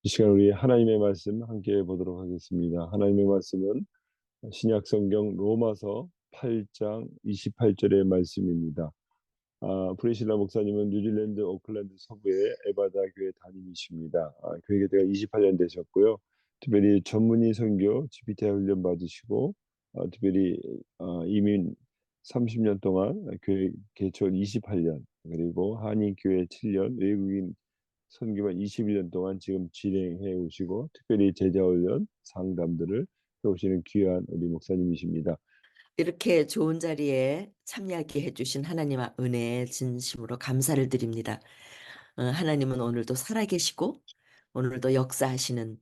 이 시간 우리 하나님의 말씀 함께 보도록 하겠습니다. 하나님의 말씀은 신약 성경 로마서 8장 28절의 말씀입니다. 브레실라 목사님은 뉴질랜드 오클랜드 서부의 에바다 교회 담임이십니다. 교회 개교가 28년 되셨고요. 특별히 전문의 선교 GPT 훈련 받으시고 특별히 이민 30년 동안 교회 개척 28년 그리고 한인 교회 7년 외국인 선교만 21년 동안 지금 진행해 오시고 특별히 제자 훈련 상담들을 해 오시는 귀한 우리 목사님이십니다. 이렇게 좋은 자리에 참여하게 해주신 하나님의 은혜에 진심으로 감사를 드립니다. 하나님은 오늘도 살아계시고 오늘도 역사하시는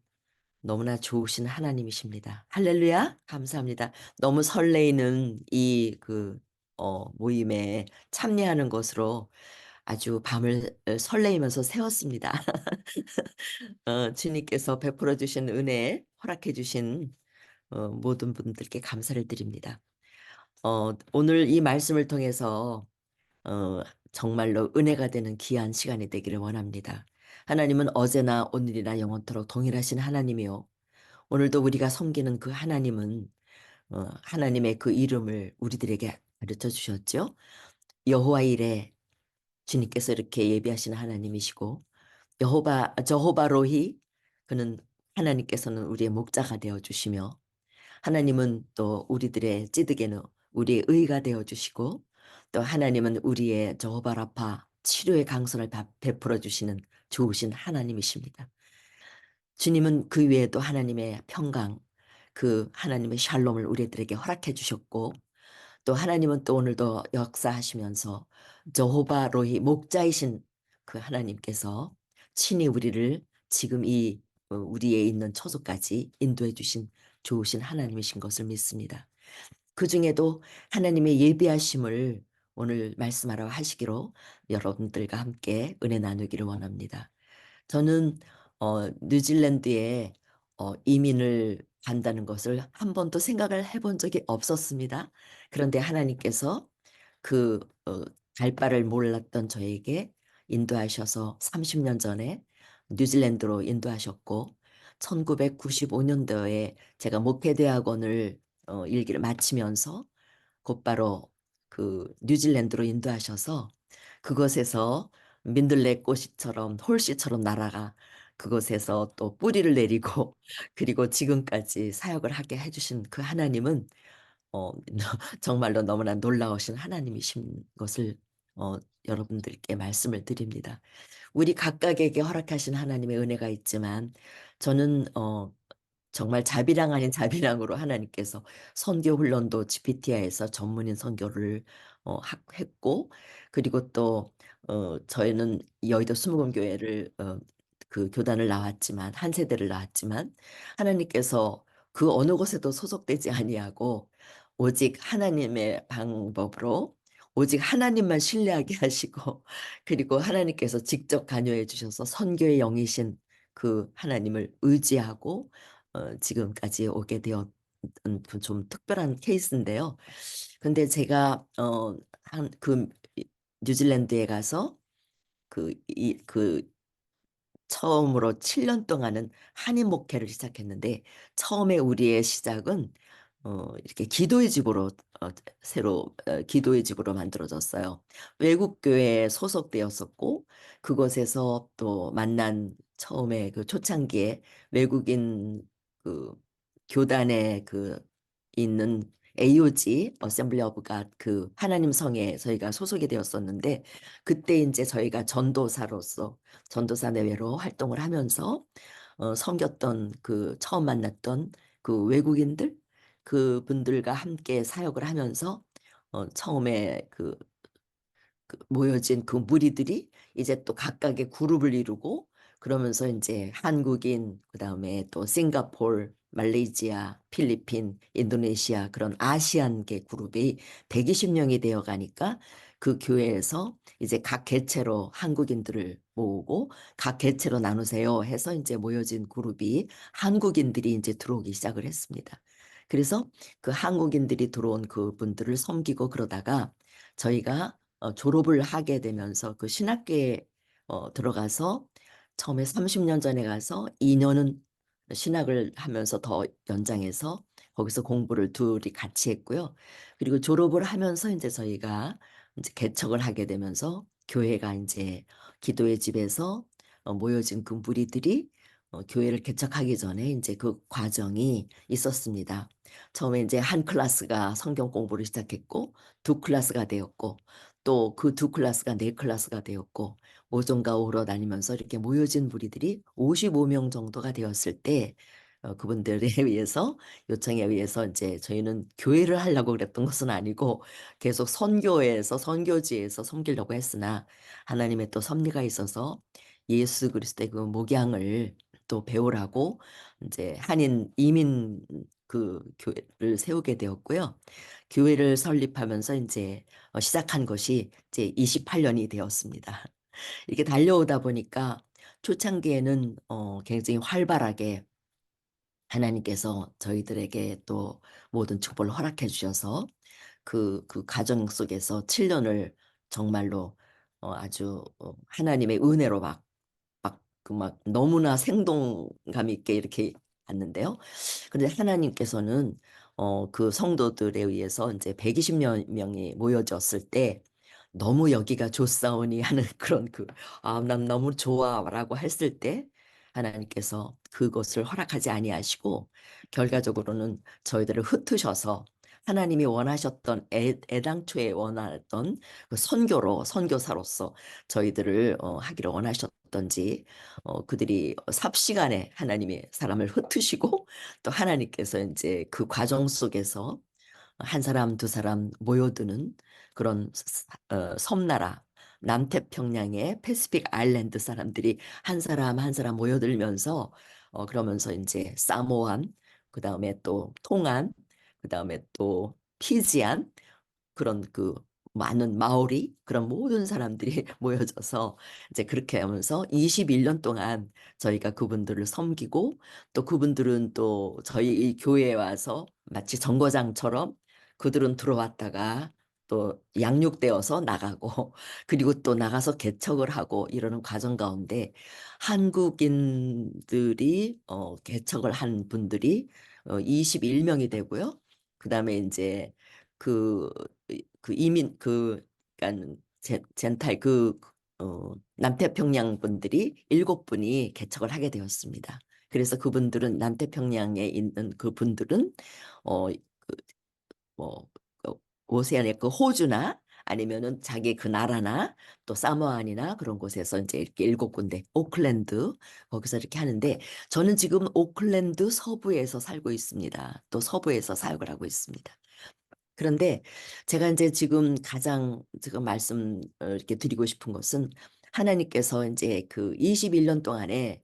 너무나 좋으신 하나님이십니다. 할렐루야! 감사합니다. 너무 설레이는 이 모임에 참여하는 것으로 아주 밤을 설레이면서 세웠습니다. 주님께서 베풀어 주신 은혜, 허락해 주신 모든 분들께 감사를 드립니다. 오늘 이 말씀을 통해서 어, 정말로 은혜가 되는 귀한 시간이 되기를 원합니다. 하나님은 어제나 오늘이나 영원토록 동일하신 하나님이요. 오늘도 우리가 섬기는 그 하나님은 하나님의 그 이름을 우리들에게 가르쳐 주셨죠. 여호와 이레, 주님께서 이렇게 예비하시는 하나님이시고, 저호바 로히, 그는 하나님께서는 우리의 목자가 되어 주시며, 하나님은 또 우리들의 찌드게는 우리의 의가 되어 주시고, 또 하나님은 우리의 저호바 라파 치료의 강선을 베풀어 주시는 좋으신 하나님이십니다. 주님은 그 외에도 하나님의 평강, 그 하나님의 샬롬을 우리들에게 허락해 주셨고, 또 하나님은 또 오늘도 역사하시면서 저호바 로히 목자이신 그 하나님께서 친히 우리를 지금 이 우리에 있는 처소까지 인도해 주신 좋으신 하나님이신 것을 믿습니다. 그 중에도 하나님의 예비하심을 오늘 말씀하러 하시기로 여러분들과 함께 은혜 나누기를 원합니다. 저는 뉴질랜드에 이민을 간다는 것을 한 번도 생각을 해본 적이 없었습니다. 그런데 하나님께서 그 갈 바를 몰랐던 저에게 인도하셔서 30년 전에 뉴질랜드로 인도하셨고 1995년도에 제가 목회대학원을 일기를 마치면서 곧바로 그 뉴질랜드로 인도하셔서 그곳에서 민들레 꽃이처럼 홀씨처럼 날아가 그곳에서 또 뿌리를 내리고 그리고 지금까지 사역을 하게 해주신 그 하나님은 어, 정말로 너무나 놀라우신 하나님이신 것을 어, 여러분들께 말씀을 드립니다. 우리 각각에게 허락하신 하나님의 은혜가 있지만 저는 정말 자비랑 아닌 자비랑으로 하나님께서 선교 훈련도 GPT에서 전문인 선교를 했고 그리고 또 저희는 여의도 수목원교회를 그 교단을 나왔지만 한 세대를 나왔지만 하나님께서 그 어느 곳에도 소속되지 아니하고 오직 하나님의 방법으로 오직 하나님만 신뢰하게 하시고 그리고 하나님께서 직접 관여해 주셔서 선교의 영이신 그 하나님을 의지하고 지금까지 오게 되었던 그좀 특별한 케이스인데요. 근데 제가 그 뉴질랜드에 가서 그 처음으로 7년 동안은 한인 목회를 시작했는데 처음에 우리의 시작은 이렇게 기도의 집으로 새로 기도의 집으로 만들어졌어요. 외국 교회에 소속되었었고 그곳에서 또 만난 처음에 그 초창기에 외국인 그 교단에 그 있는 AOG 어셈블리 오브 갓 그 하나님 성에 저희가 소속이 되었었는데 그때 이제 저희가 전도사로서 전도사 내외로 활동을 하면서 섬겼던 그 처음 만났던 그 외국인들 그분들과 함께 사역을 하면서 처음에 그 모여진 그 무리들이 이제 또 각각의 그룹을 이루고 그러면서 이제 한국인 그다음에 또 싱가포르, 말레이시아, 필리핀, 인도네시아 그런 아시안계 그룹이 120명이 되어 가니까 그 교회에서 이제 각 개체로 한국인들을 모으고 각 개체로 나누세요 해서 이제 모여진 그룹이 한국인들이 이제 들어오기 시작을 했습니다. 그래서 그 한국인들이 들어온 그분들을 섬기고 그러다가 저희가 졸업을 하게 되면서 그 신학교에 들어가서 처음에 30년 전에 가서 2년은 신학을 하면서 더 연장해서 거기서 공부를 둘이 같이 했고요. 그리고 졸업을 하면서 인제 저희가 인제 개척을 하게 되면서 교회가 인제 기도의 집에서 모여진 그 무리들이 교회를 개척하기 전에 인제 그 과정이 있었습니다. 처음에 인제 한 클래스가 성경 공부를 시작했고, 두 클래스가 되었고, 또 그 두 클래스가 네 클래스가 되었고, 오전과 오후로 나뉘면서 이렇게 모여진 무리들이 55명 정도가 되었을 때 그분들에 의해서, 요청에 의해서 인제 저희는 교회를 하려고 그랬던 것은 아니고 계속 선교회에서 선교지에서 섬기려고 했으나, 하나님의 또 섭리가 있어서 예수 그리스도의 그 목양을 또 배우라고 인제 한인 이민 그 교회를 세우게 되었고요. 교회를 설립하면서 인제 시작한 것이 이제 28 년이 되었습니다. 이렇게 달려오다 보니까 초창기에는 굉장히 활발하게 하나님께서 저희들에게 또 모든 축복을 허락해 주셔서 그 과정 속에서 7 년을 정말로 아주 하나님의 은혜로 막 너무나 생동감 있게 이렇게 갔는데요. 근데 하나님께서는 그 성도들에 의해서 인제 120 명이 모여졌을 때 "너무 여기가 좋사오니." 하는 그런 "아 난 너무 좋아."라고 했을 때 하나님께서 그것을 허락하지 아니하시고 결과적으로는 저희들을 흩으셔서 하나님이 원하셨던 애당초에 원하던 그 선교사로서 저희들을 하기를 원하셨던지, 그들이 삽시간에 하나님이 사람을 흩으시고 또 하나님께서 인제 그 과정 속에서 한 사람 두 사람 모여드는 그런 섬나라 남태평양의 패시픽 아일랜드 사람들이 한 사람 한 사람 모여들면서 그러면서 인제 사모안, 그다음에 또 통안, 그다음에 또 피지안, 그런 그 많은 마오리, 그런 모든 사람들이 모여져서 이제 그렇게 하면서 21년 동안 저희가 그분들을 섬기고, 또 그분들은 또 저희 이 교회에 와서 마치 정거장처럼 그들은 들어왔다가 또 양육되어서 나가고 그리고 또 나가서 개척을 하고 이러는 과정 가운데 한국인들이 개척을 한 분들이 21 명이 되고요. 그다음에 인제 그 이민 그러니까는 젠탈 남태평양 분들이 7 분이 개척을 하게 되었습니다. 그래서 그분들은 남태평양에 있는 그분들은 어 그 뭐 오세아니아 그 호주나 아니면은 자기 그 나라나 또 사모안이나 그런 곳에서 인제 이렇게 7 군데, 오클랜드 거기서 이렇게 하는데, 저는 지금 오클랜드 서부에서 살고 있습니다. 또 서부에서 사역을 하고 있습니다. 그런데 제가 인제 지금 가장 지금 말씀 이렇게 드리고 싶은 것은, 하나님께서 인제 그 21년 동안에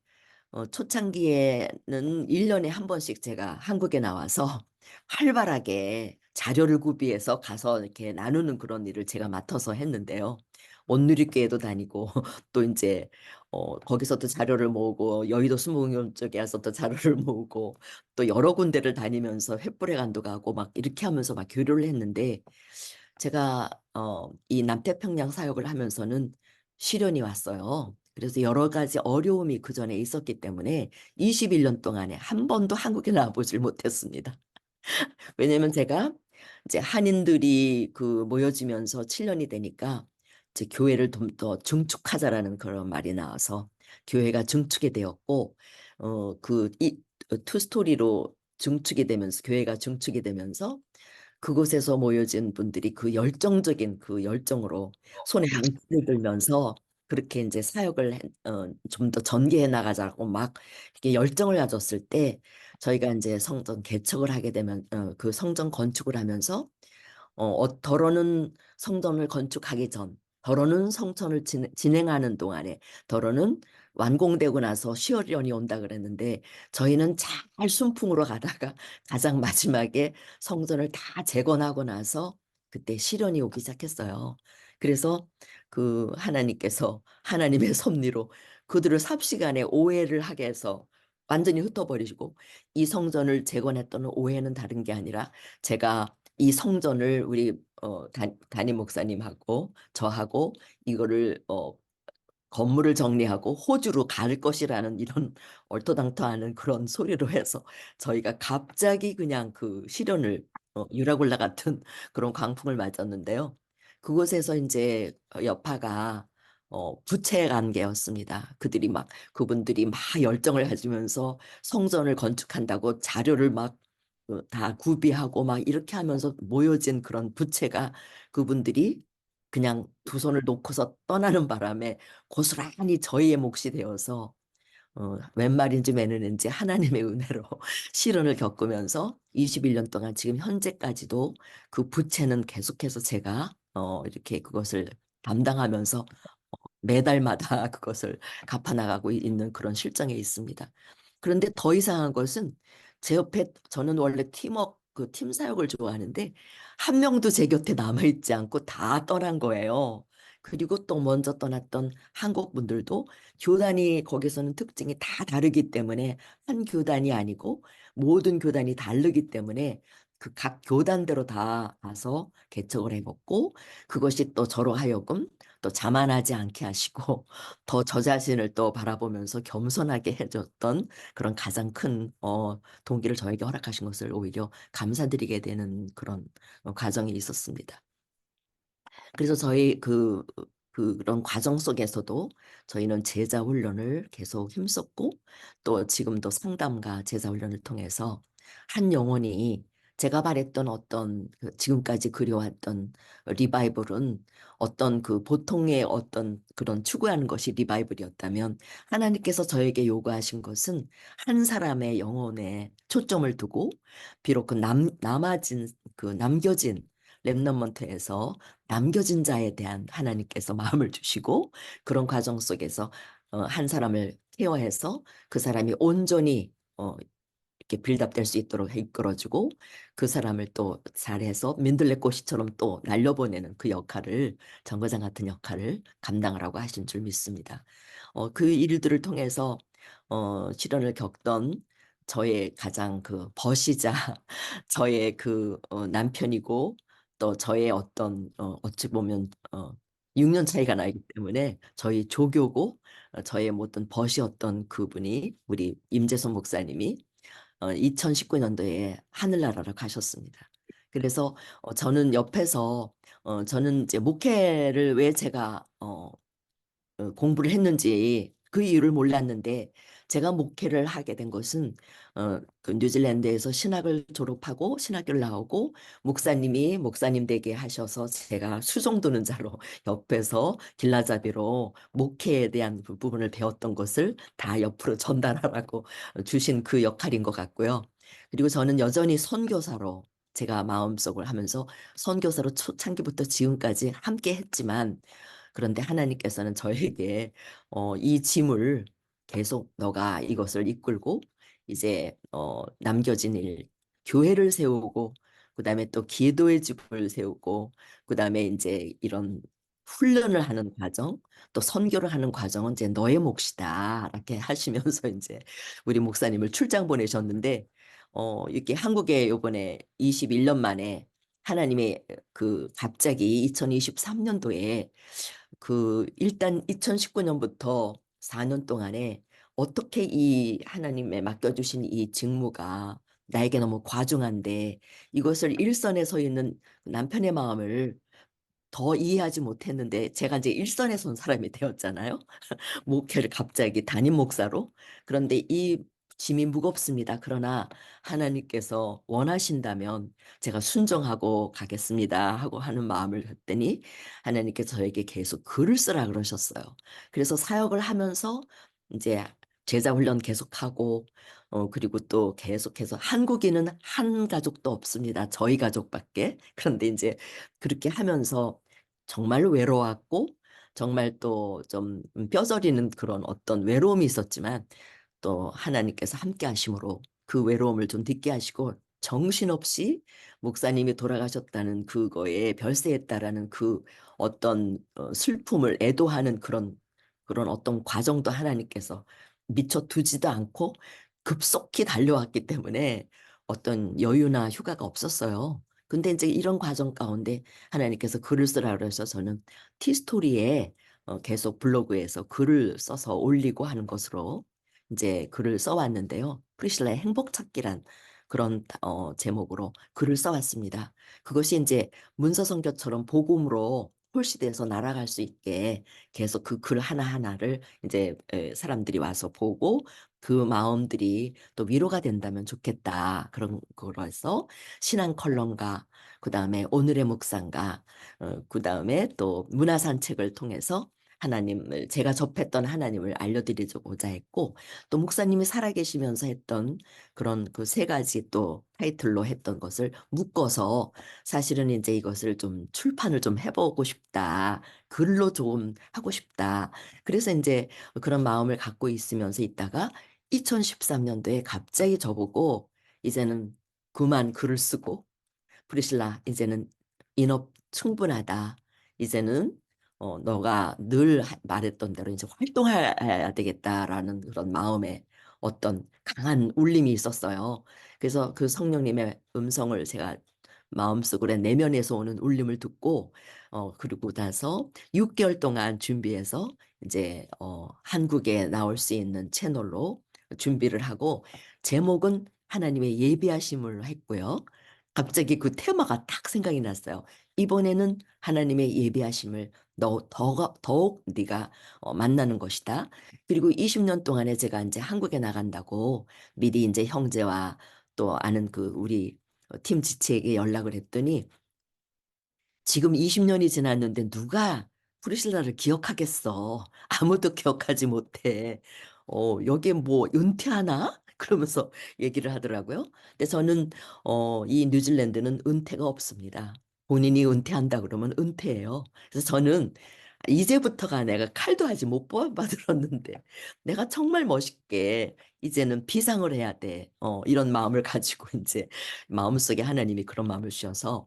초창기에는 1 년에 한 번씩 제가 한국에 나와서 활발하게 자료를 구비해서 가서 이렇게 나누는 그런 일을 제가 맡아서 했는데요. 온누리교회도 다니고 또 인제 거기서도 자료를 모으고, 여의도 순복음 쪽에 가서 또 자료를 모으고, 또 여러 군데를 다니면서 횃불회관도 가고 막 이렇게 하면서 막 교류를 했는데, 제가 이 남태평양 사역을 하면서는 시련이 왔어요. 그래서 여러 가지 어려움이 그전에 있었기 때문에 21년 동안에 한 번도 한국에 나와 보질 못했습니다. 왜냐면 제가 이제 한인들이 모여지면서 7 년이 되니까 이제 "교회를 좀 더 증축하자."라는 그런 말이 나와서 교회가 증축이 되었고, 투 스토리로 증축이 되면서, 교회가 증축이 되면서 그곳에서 모여진 분들이 그 열정적인 그 열정으로 손에 망치를 들면서 그렇게 인제 사역을 좀 더 전개해 나가자고 막 이렇게 열정을 가졌을 때, 저희가 인제 성전 개척을 하게 되면 그 성전 건축을 하면서 더러는 성전을 건축하기 전, 더러는 성전을 진행하는 동안에, 더러는 완공되고 나서 시월년이 온다 그랬는데, 저희는 잘 순풍으로 가다가 가장 마지막에 성전을 다 재건하고 나서 그때 시련이 오기 시작했어요. 그래서 하나님께서 하나님의 섭리로 그들을 삽시간에 오해를 하게 해서 완전히 흩어버리시고, 이 성전을 재건했던 오해는 다른 게 아니라, 제가 이 성전을 우리 담임 목사님하고 저하고 이거를 건물을 정리하고 호주로 갈 것이라는 이런 얼토당토하는 그런 소리로 해서 저희가 갑자기 그냥 그 시련을 유라굴라 같은 그런 광풍을 맞았는데요. 그곳에서 인제 여파가 부채 관계였습니다. 그분들이 막 열정을 가지면서 성전을 건축한다고 자료를 막 다 구비하고 막 이렇게 하면서 모여진 그런 부채가 그분들이 그냥 두 손을 놓고서 떠나는 바람에 고스란히 저희의 몫이 되어서 웬 말인지 매는인지 하나님의 은혜로 시련을 겪으면서 21년 동안 지금 현재까지도 그 부채는 계속해서 제가 이렇게 그것을 담당하면서 매달마다 그것을 갚아 나가고 있는 그런 실정에 있습니다. 그런데 더 이상한 것은 제 옆에 저는 원래 팀 사역을 좋아하는데 한 명도 제 곁에 남아 있지 않고 다 떠난 거예요. 그리고 또 먼저 떠났던 한국 분들도 교단이 거기서는 특징이 다 다르기 때문에 한 교단이 아니고 모든 교단이 다르기 때문에 그 각 교단대로 다 가서 개척을 해 먹고 그것이 또 저로 하여금 또 자만하지 않게 하시고 더 저 자신을 또 바라보면서 겸손하게 해 줬던 그런 가장 큰 동기를 저에게 허락하신 것을 오히려 감사드리게 되는 그런 과정이 있었습니다. 그래서 저희 그런 과정 속에서도 저희는 제자 훈련을 계속 힘썼고 또 지금도 상담과 제자 훈련을 통해서 한 영혼이 제가 바랬던 어떤 지금까지 그려왔던 리바이벌은 어떤 그 보통의 어떤 그런 추구하는 것이 리바이벌이었다면 하나님께서 저에게 요구하신 것은 한 사람의 영혼에 초점을 두고 비록 남겨진 렘넌먼트에서 남겨진 자에 대한 하나님께서 마음을 주시고 그런 과정 속에서 한 사람을 케어해서 그 사람이 온전히 이렇게 빌드업 될 수 있도록 이끌어 주고 그 사람을 또 잘해서 민들레꽃이처럼 또 날려보내는 그 역할을 정거장 같은 역할을 감당하라고 하신 줄 믿습니다. 그 일들을 통해서 시련을 겪던 저의 가장 그 버시자 저의 남편이고 또 저의 어떤 어찌 보면 6년 차이가 나기 때문에 저희 조교고 저의 모든 벗이었던 그분이 우리 임재선 목사님이 2019 년도에 하늘나라로 가셨습니다. 그래서 저는 옆에서 저는 이제 목회를 왜 제가 공부를 했는지 그 이유를 몰랐는데 제가 목회를 하게 된 것은 그 뉴질랜드에서 신학을 졸업하고 신학교를 나오고 목사님이 목사님 되게 하셔서 제가 수종 두는 자로 옆에서 길라잡이로 목회에 대한 그 부분을 배웠던 것을 다 옆으로 전달하라고 주신 그 역할인 것 같고요. 그리고 저는 여전히 선교사로 제가 마음속을 하면서 선교사로 초창기부터 지금까지 함께 했지만 그런데 하나님께서는 저에게 이 짐을 계속 너가 이것을 이끌고 이제 남겨진 일, 교회를 세우고 그다음에 또 기도의 집을 세우고 그다음에 인제 이런 훈련을 하는 과정, 또 선교를 하는 과정은 이제 너의 몫이다. 이렇게 하시면서 인제 우리 목사님을 출장 보내셨는데 이렇게 한국에 요번에 21년 만에 하나님의 갑자기 2023 년도에 일단 2019 년부터 4년 동안에 어떻게 이 하나님의 맡겨 주신 이 직무가 나에게 너무 과중한데 이것을 일선에 서 있는 남편의 마음을 더 이해하지 못했는데 제가 인제 일선에 선 사람이 되었잖아요. 목회를 갑자기 담임 목사로. 그런데 이 짐이 무겁습니다. 그러나 하나님께서 원하신다면 제가 순종하고 가겠습니다 하고 하는 마음을 했더니 하나님께서 저에게 계속 글을 쓰라 그러셨어요. 그래서 사역을 하면서 인제 제자 훈련 계속하고 그리고 또 계속해서 한국인은 한 가족도 없습니다. 저희 가족밖에. 그런데 인제 그렇게 하면서 정말 외로웠고 정말 또 좀 뼈저리는 그런 어떤 외로움이 있었지만 또 하나님께서 함께 하심으로 그 외로움을 좀 딛게 하시고 정신없이 목사님이 돌아가셨다는 그거에 별세했다라는 그 어떤 슬픔을 애도하는 그런 어떤 과정도 하나님께서 미처 두지도 않고 급속히 달려왔기 때문에 어떤 여유나 휴가가 없었어요. 근데 인제 이런 과정 가운데 하나님께서 글을 쓰라 그래서 저는 티스토리에 계속 블로그에서 글을 써서 올리고 하는 것으로 이제 글을 써 왔는데요. 프리실라의 행복 찾기란 그런 제목으로 글을 써 왔습니다. 그것이 인제 문서 선교처럼 복음으로 홀시돼서 날아갈 수 있게 계속 그 글 하나하나를 인제 사람들이 와서 보고 그 마음들이 또 위로가 된다면 좋겠다. 그런 거로 해서 신앙 컬럼과 그다음에 오늘의 묵상과 그다음에 또 문화 산책을 통해서 하나님을 제가 접했던 하나님을 알려드리고자 했고, 또 목사님이 살아계시면서 했던 그런 그 세 가지 또 타이틀로 했던 것을 묶어서 사실은 인제 '이것을 좀 출판을 좀 해 보고 싶다. 글로 좀 하고 싶다.' 그래서 인제 그런 마음을 갖고 있으면서 있다가 2013 년도에 갑자기 저보고 "이제는 그만 글을 쓰고 프리실라 이제는 인업 충분하다. 이제는 너가 늘 말했던 대로 이제 활동해야 되겠다."라는 그런 마음에 어떤 강한 울림이 있었어요. 그래서 그 성령님의 음성을 제가 마음속으로 내면에서 오는 울림을 듣고 그러고 나서 6 개월 동안 준비해서 이제 한국에 나올 수 있는 채널로 준비를 하고, 제목은 하나님의 예비하심을 했고요. 갑자기 그 테마가 딱 생각이 났어요. 이번에는 하나님의 예비하심을 너 더가 더욱 네가 만나는 것이다. 그리고 20년 동안에 제가 인제 한국에 나간다고 미리 인제 형제와 또 아는 그 우리 팀 지체에게 연락을 했더니 지금 20 년이 지났는데 누가 프리실라를 기억하겠어. 아무도 기억하지 못해. "여기에 뭐 은퇴하나?" 그러면서 얘기를 하더라고요. 근데 저는 이 뉴질랜드는 은퇴가 없습니다. 본인이 은퇴한다 그러면 은퇴예요. 그래서 저는 이제부터가 내가 칼도 아직 못 뽑아 들었는데 '내가 정말 멋있게 이제는 비상을 해야 돼.' 이런 마음을 가지고 인제 마음속에 하나님이 그런 마음을 주셔서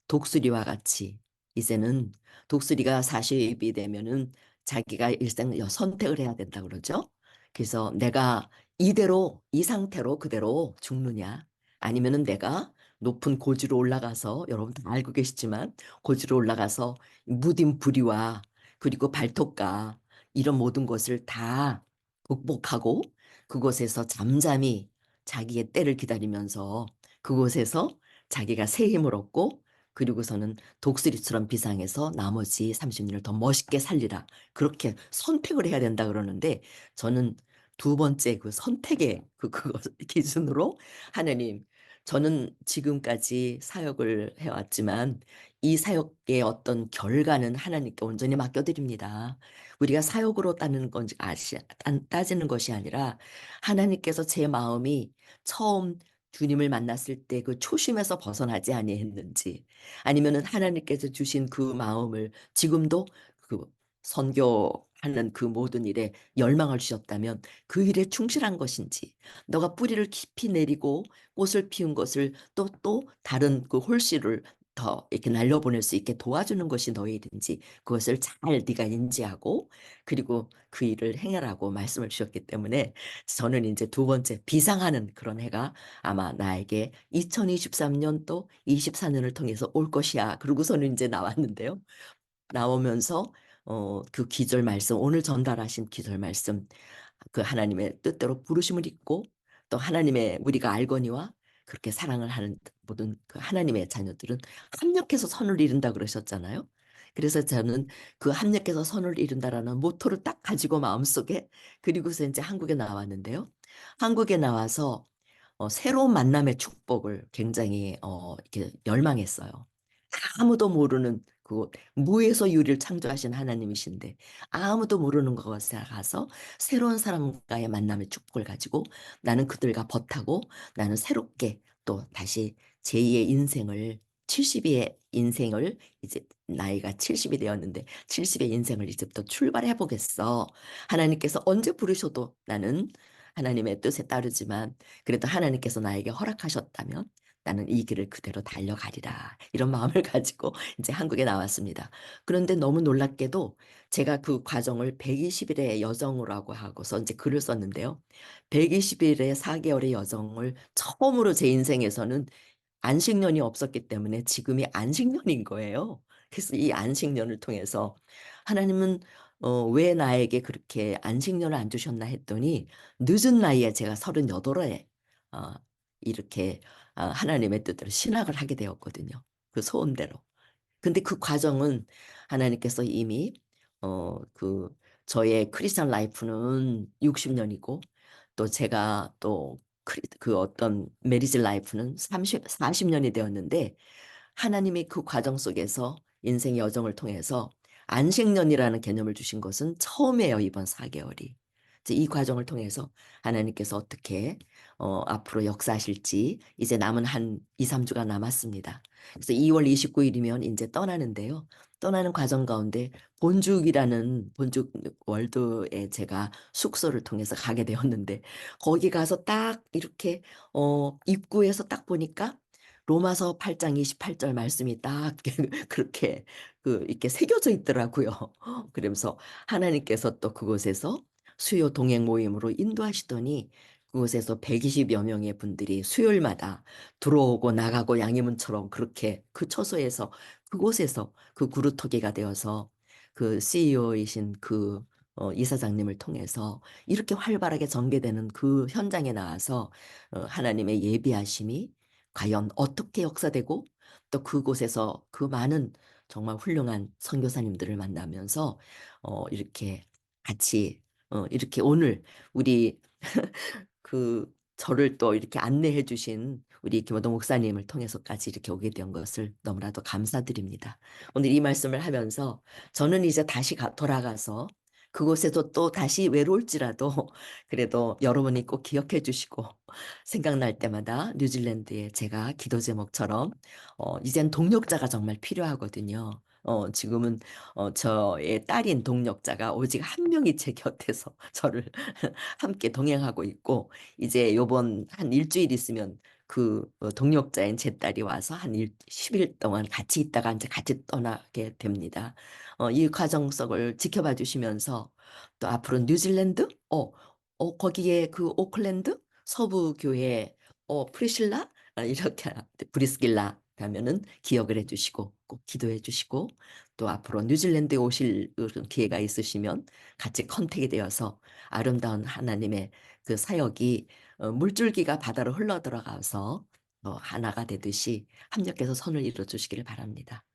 독수리와 같이 이제는 독수리가 40이 되면은 자기가 일생 선택을 해야 된다 그러죠. 그래서 '내가 이대로 이 상태로 그대로 죽느냐, 아니면은 내가 높은 고지로 올라가서' 여러분도 알고 계시지만 고지로 올라가서 무딘 부리와 그리고 발톱과 이런 모든 것을 다 극복하고 그곳에서 잠잠히 자기의 때를 기다리면서 그곳에서 자기가 새 힘을 얻고 그리고서는 독수리처럼 비상해서 나머지 30 년을 더 멋있게 살리라. 그렇게 선택을 해야 된다 그러는데, 저는 두 번째 그 선택의 그것 기준으로 '하나님, 저는 지금까지 사역을 해 왔지만 이 사역의 어떤 결과는 하나님께 온전히 맡겨 드립니다. 우리가 사역으로 따는 건지 따지는 것이 아니라 하나님께서 제 마음이 처음 주님을 만났을 때 그 초심에서 벗어나지 아니했는지, 아니면은 하나님께서 주신 그 마음을 지금도 그 선교하는 그 모든 일에 열망을 주셨다면 그 일에 충실한 것인지, 너가 뿌리를 깊이 내리고 꽃을 피운 것을 또 다른 그 홀씨를 더 이렇게 날려보낼 수 있게 도와주는 것이 너의 일인지 그것을 잘 네가 인지하고 그리고 그 일을 행하라고 말씀을 주셨기 때문에, 저는 인제 두 번째 비상하는 그런 해가 아마 나에게 2023년 또 24 년을 통해서 올 것이야. 그러고서는 인제 나왔는데요. 나오면서 그 기절 말씀, 오늘 전달하신 기절 말씀, 그 하나님의 뜻대로 부르심을 입고 또 하나님의 우리가 알거니와 그렇게 사랑을 하는 모든 그 하나님의 자녀들은 합력해서 선을 이룬다 그러셨잖아요. 그래서 저는 그 합력해서 선을 이룬다라는 모토를 딱 가지고 마음속에, 그리고서 인제 한국에 나왔는데요. 한국에 나와서 새로운 만남의 축복을 굉장히 이렇게 열망했어요. 아무도 모르는 그곳, 무에서 유를 창조하신 하나님이신데 아무도 모르는 곳에 가서 새로운 사람과의 만남의 축복을 가지고 나는 그들과 벗하고 나는 새롭게 또 다시 제2의 인생을, 70의 인생을, 이제 나이가 70이 되었는데 70의 인생을 이제부터 출발해 보겠어. 하나님께서 언제 부르셔도 나는 하나님의 뜻에 따르지만 그래도 하나님께서 나에게 허락하셨다면 나는 이 길을 그대로 달려가리라. 이런 마음을 가지고 인제 한국에 나왔습니다. 그런데 너무 놀랍게도 제가 그 과정을 120 일의 여정이라고 하고서 인제 글을 썼는데요. 120 일의 4 개월의 여정을 처음으로 제 인생에서는 안식년이 없었기 때문에 지금이 안식년인 거예요. 그래서 이 안식년을 통해서 하나님은 왜 나에게 그렇게 안식년을 안 주셨나 했더니 늦은 나이에 제가 38에 어 이렇게 하나님의 뜻대로 신학을 하게 되었거든요, 그 소원대로. 근데 그 과정은 하나님께서 이미 그 저의 크리스천 라이프는 60 년이고, 또 제가 또 그 어떤 메리지 라이프는 40 년이 되었는데, 하나님이 그 과정 속에서 인생의 여정을 통해서 안식년이라는 개념을 주신 것은 처음이에요, 이번 4 개월이. 이제 이 과정을 통해서 하나님께서 어떻게 앞으로 역사하실지 이제 남은 한 2-3 주가 남았습니다. 그래서 2월 29 일이면 인제 떠나는데요. 떠나는 과정 가운데 본죽 월드에 제가 숙소를 통해서 가게 되었는데, 거기 가서 딱 이렇게 입구에서 딱 보니까 로마서 8장 28절 말씀이 딱 그렇게 이렇게 새겨져 있더라고요. 그러면서 하나님께서 또 그곳에서 수요 동행 모임으로 인도하시더니, 그곳에서 120여 명의 분들이 수요일마다 들어오고 나가고 양이문처럼 그렇게 그 처소에서, 그곳에서 그 그루터기가 되어서 그 CEO이신 이사장님을 통해서 이렇게 활발하게 전개되는 그 현장에 나와서 하나님의 예비하심이 과연 어떻게 역사되고, 또 그곳에서 그 많은 정말 훌륭한 선교사님들을 만나면서 이렇게 같이 이렇게 오늘 우리 저를 또 이렇게 안내해 주신 우리 김호동 목사님을 통해서까지 이렇게 오게 된 것을 너무나도 감사드립니다. 오늘 이 말씀을 하면서 저는 이제 다시 돌아가서 그곳에서 또 다시 외로울지라도 그래도 여러분이 꼭 기억해 주시고, 생각날 때마다 뉴질랜드에 제가 기도 제목처럼 이젠 동력자가 정말 필요하거든요. 지금은 저의 딸인 동력자가 오직 한 명이 제 곁에서 저를 함께 동행하고 있고, 이제 요번 한 일 주일 있으면 동력자인 제 딸이 와서 한 10일 동안 같이 있다가 인제 같이 떠나게 됩니다. 이 과정 속을 지켜봐 주시면서 또 앞으로 뉴질랜드, 거기에 오클랜드 서부 교회 프리실라 이렇게 브리스길라 가면은 기억을 해 주시고 꼭 기도해 주시고, 또 앞으로 뉴질랜드에 오실 그런 기회가 있으시면 같이 컨택이 되어서 아름다운 하나님의 그 사역이 물줄기가 바다로 흘러들어가서 하나가 되듯이 합력해서 선을 이루어 주시기를 바랍니다.